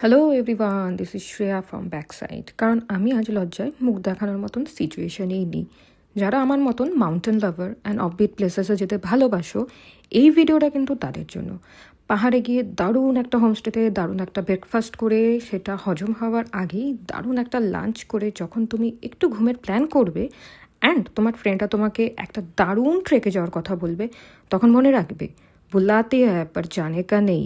Hello everyone, this is Shreya from backside. কারণ আমি আজ লজ্জায় মুখ দেখানোর মতন সিচুয়েশনেই নেই। যারা আমার মতন মাউন্টেন লাভার অ্যান্ড অফবিট প্লেসেসে যেতে ভালোবাসো, এই ভিডিওটা কিন্তু তাদের জন্য। পাহাড়ে গিয়ে দারুণ একটা হোমস্টেতে দারুণ একটা ব্রেকফাস্ট করে সেটা হজম হওয়ার আগেই দারুণ একটা লাঞ্চ করে যখন তুমি একটু ঘুমের প্ল্যান করবে অ্যান্ড তোমার ফ্রেন্ডরা তোমাকে একটা দারুণ ট্রেকে যাওয়ার কথা বলবে, তখন মনে রাখবে বুলাতে হ্যাঁ পর জানে কা নেই।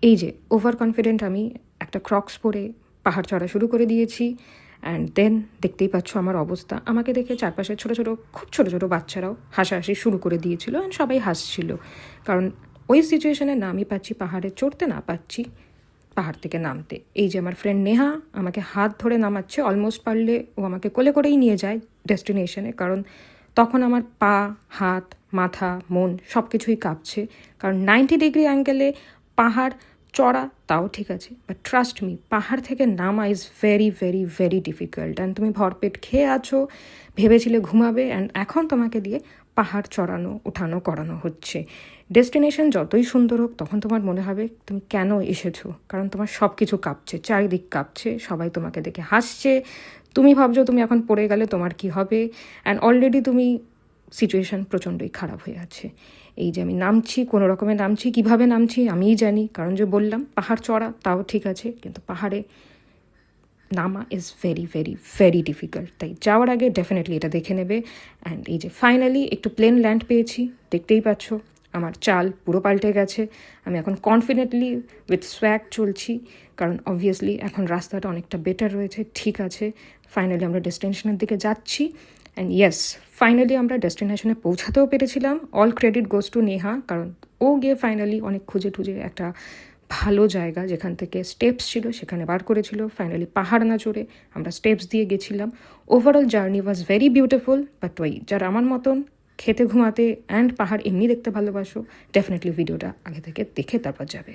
এই যে ওভার কনফিডেন্ট আমি একটা ক্রক্স পরে পাহাড় চড়া শুরু করে দিয়েছি। অ্যান্ড দেন দেখতেই পাচ্ছ আমার অবস্থা। আমাকে দেখে চারপাশে খুব ছোটো ছোটো বাচ্চারাও হাসাহাসি শুরু করে দিয়েছিল অ্যান্ড সবাই হাসছিল, কারণ ওই সিচুয়েশনে না আমি পাচ্ছি পাহাড়ে চড়তে, না পাচ্ছি পাহাড় থেকে নামতে। এই যে আমার ফ্রেন্ড নেহা আমাকে হাত ধরে নামাচ্ছে, অলমোস্ট পারলে ও আমাকে কোলে করেই নিয়ে যায় ডেস্টিনেশনে, কারণ তখন আমার পা, হাত, মাথা, মন সব কিছুই কাঁপছে। কারণ 90 ডিগ্রি অ্যাঙ্গেলে পাহাড় চড়া তাও ঠিক আছে, বাট ট্রাস্ট মি, পাহাড় থেকে নামা is very very very difficult. And তুমি ভরপেট খেয়ে আছো, ভেবেছিলে ঘুমাবে, অ্যান্ড এখন তোমাকে দিয়ে পাহাড় চড়ানো ওঠানো করানো হচ্ছে। ডেস্টিনেশন যতই সুন্দর হোক তখন তোমার মনে হবে তুমি কেন এসেছো, কারণ তোমার সব কিছু কাঁপছে, চারিদিক কাঁপছে, সবাই তোমাকে দেখে হাসছে। তুমি ভাবছো তুমি এখন পড়ে গেলে তোমার কি হবে, অ্যান্ড অলরেডি তুমি সিচুয়েশান প্রচণ্ডই খারাপ হয়ে আছে। এই যে আমি নামছি, কোনো রকমে নামছি, কিভাবে নামছি আমিই জানি, কারণ যে বললাম পাহাড় চড়া তাও ঠিক আছে, কিন্তু পাহাড়ে নামা is very very very difficult. তাই যাওয়ার আগে ডেফিনেটলি এটা দেখে নেবে। অ্যান্ড এই যে ফাইনালি একটু প্লেন ল্যান্ড পেয়েছি, দেখতেই পাচ্ছ আমার চাল পুরো পাল্টে গেছে। আমি এখন কনফিডেন্টলি উইথ সোয়াগ চলছি, কারণ অবভিয়াসলি এখন রাস্তাটা অনেকটা বেটার রয়েছে। ঠিক আছে, ফাইনালি আমরা ডেস্টিনেশনের দিকে যাচ্ছি। অ্যান্ড ইয়েস, ফাইনালি আমরা ডেস্টিনেশনে পৌঁছাতেও পেরেছিলাম। All credit goes to Neha, কারণ ও গিয়ে ফাইনালি অনেক খুঁজে টুজে একটা ভালো জায়গা যেখান থেকে স্টেপস ছিল সেখানে বার করেছিল। ফাইনালি পাহাড় না চড়ে আমরা স্টেপস দিয়ে গেছিলাম। Overall journey was very beautiful. But ওই যারা আমার মতন খেতে ঘুমাতে অ্যান্ড পাহাড় এমনি দেখতে ভালোবাসো, ডেফিনেটলি ভিডিওটা আগে থেকে দেখে তারপর যাবে।